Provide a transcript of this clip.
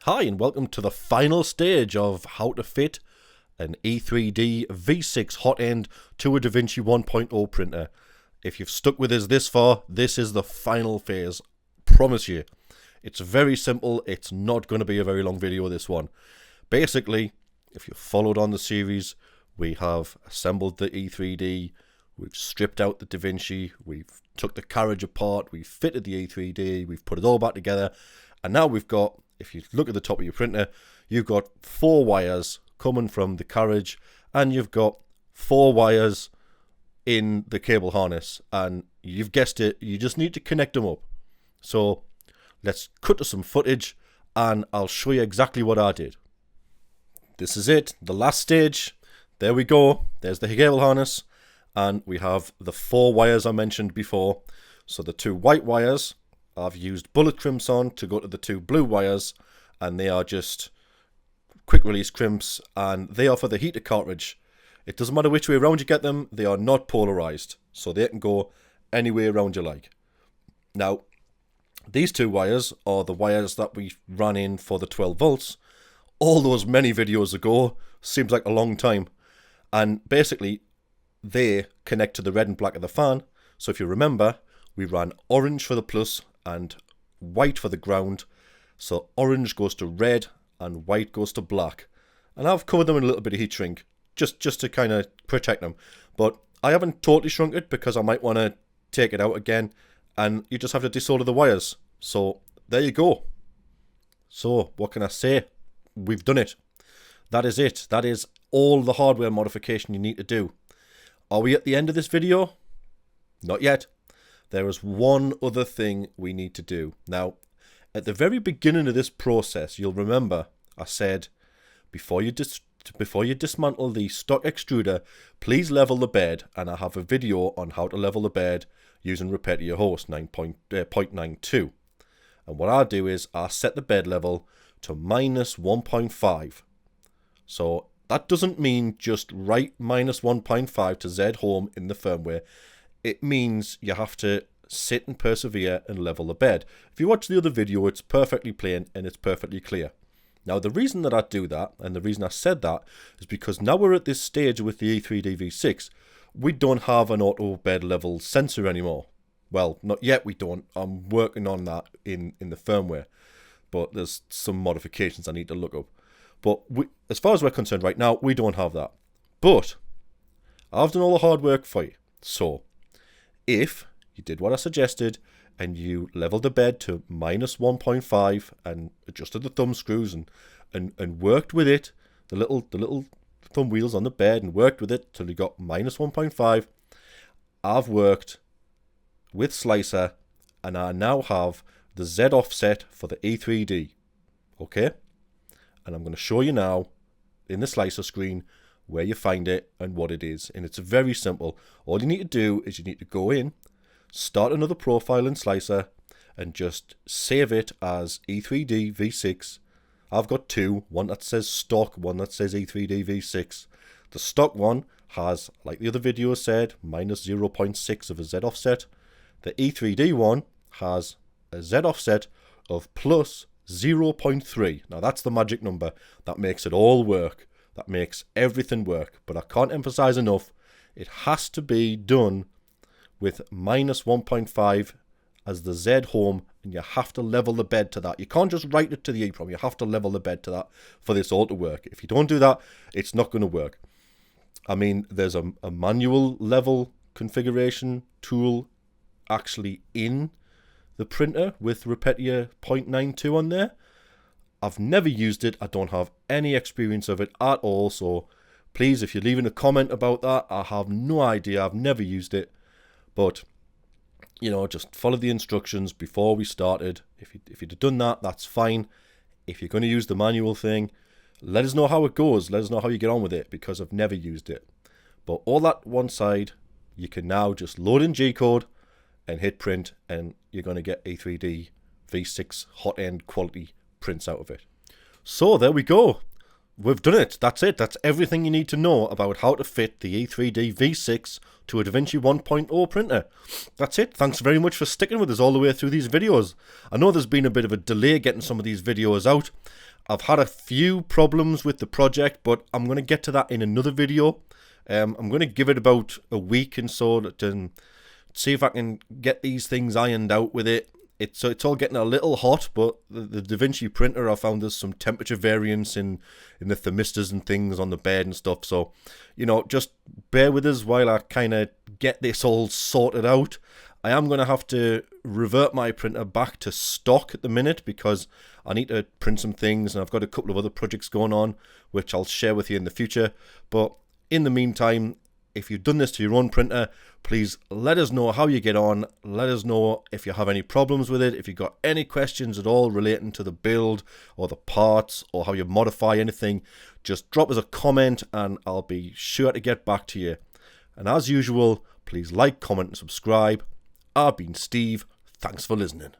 Hi and welcome to the final stage of how to fit an E3D V6 hot end to a Davinci 1.0 printer. If you've stuck with us this far, this is the final phase. Promise you. It's very simple. It's not going to be a very long video, this one. Basically, if you followed on the series, we have assembled the E3D, we've stripped out the Davinci, we've took the carriage apart, we've fitted the E3D, we've put it all back together, and now we've got, if you look at the top of your printer, you've got 4 wires coming from the carriage, and you've got 4 wires in the cable harness, and you've guessed it, you just need to connect them up. So let's cut to some footage and I'll show you exactly what I did. This is it, the last stage. There we go, there's the cable harness, and we have the 4 wires I mentioned before. So the 2 white wires, I've used bullet crimps on to go to the 2 blue wires, and they are just quick release crimps, and they are for the heater cartridge. It doesn't matter which way around you get them, they are not polarized, so they can go any way around you like. Now, these 2 wires are the wires that we ran in for the 12 volts. All those many videos ago, seems like a long time. And basically, they connect to the red and black of the fan. So if you remember, we ran orange for the plus and white for the ground. So orange goes to red and white goes to black. And I've covered them in a little bit of heat shrink, just to kind of protect them. But I haven't totally shrunk it because I might want to take it out again. And you just have to desolder the wires. So there you go. So what can I say? We've done it. That is it. That is all the hardware modification you need to do. Are we at the end of this video? Not yet. There is one other thing we need to do. Now, at the very beginning of this process, you'll remember I said, before you dismantle the stock extruder, please level the bed, and I have a video on how to level the bed using repair to your host 9.92. And what I do is I set the bed level to minus 1.5. So that doesn't mean just write minus 1.5 to Z home in the firmware. It means you have to sit and persevere and level the bed. If you watch the other video, it's perfectly plain and it's perfectly clear. Now, the reason that I do that, and the reason I said that, is because now we're at this stage with the E3D V6, we don't have an auto bed level sensor anymore. Well, not yet we don't. I'm working on that in the firmware. But there's some modifications I need to look up. But as far as we're concerned right now, we don't have that. But I've done all the hard work for you. So if you did what I suggested and you leveled the bed to minus 1.5 and adjusted the thumb screws and worked with it, the little thumb wheels on the bed, and worked with it till you got minus 1.5, I've worked with Slic3r and I now have the Z offset for the E3D. Okay? And I'm going to show you now in the Slic3r screen where you find it and what it is. And it's very simple. All you need to do is you need to go in, start another profile in Slic3r, and just save it as E3D V6. I've got 2, one that says stock, one that says E3D V6. The stock one has, like the other video said, minus 0.6 of a Z offset. The E3D one has a Z offset of plus 0.3. Now that's the magic number. That makes it all work. That makes everything work. But I can't emphasize enough, it has to be done with minus 1.5 as the Z home, and you have to level the bed to that. You can't just write it to the EEPROM. You have to level the bed to that for this all to work. If you don't do that, it's not going to work. I mean, there's a manual level configuration tool actually in the printer with Repetier 0.92 on there. I've never used it. I don't have any experience of it at all. So please, if you're leaving a comment about that, I have no idea. I've never used it. But, you know, just follow the instructions before we started. If you'd have done that, that's fine. If you're going to use the manual thing, let us know how it goes. Let us know how you get on with it, because I've never used it. But all that one side, you can now just load in G-code and hit print, and you're going to get E3D V6 hot end quality prints out of it. So there we go. we've done it. That's it. That's everything you need to know about how to fit the E3D V6 to a Davinci 1.0 printer. That's it. Thanks very much for sticking with us all the way through these videos. I know there's been a bit of a delay getting some of these videos out. I've had a few problems with the project, but I'm going to get to that in another video. I'm going to give it about a week and so to see if I can get these things ironed out with it. It's all getting a little hot, but the Davinci printer, I found there's some temperature variance in the thermistors and things on the bed and stuff. So, you know, just bear with us while I kind of get this all sorted out. I am going to have to revert my printer back to stock at the minute because I need to print some things and I've got a couple of other projects going on, which I'll share with you in the future. But in the meantime, if you've done this to your own printer, please let us know how you get on. Let us know if you have any problems with it, if you've got any questions at all relating to the build or the parts or how you modify anything. Just drop us a comment and I'll be sure to get back to you. And as usual, please like, comment and subscribe. I've been Steve. Thanks for listening.